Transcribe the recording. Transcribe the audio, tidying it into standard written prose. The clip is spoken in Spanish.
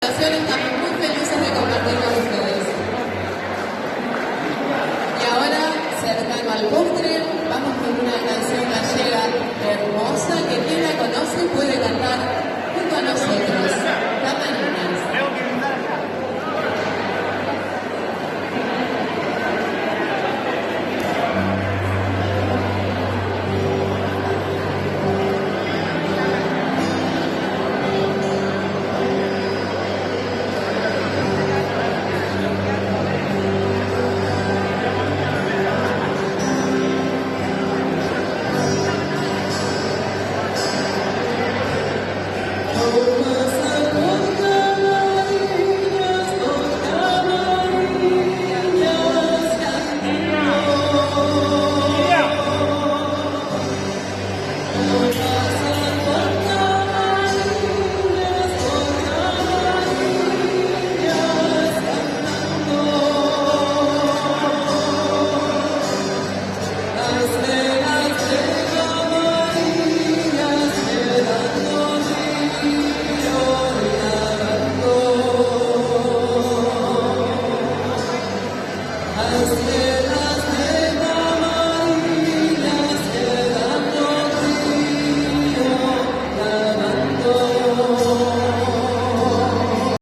Estamos muy felices de compartir con ustedes. Y ahora, cercano al postre, vamos con una canción gallega hermosa que quien la conoce puede cantar junto a nosotros. Camarinas. I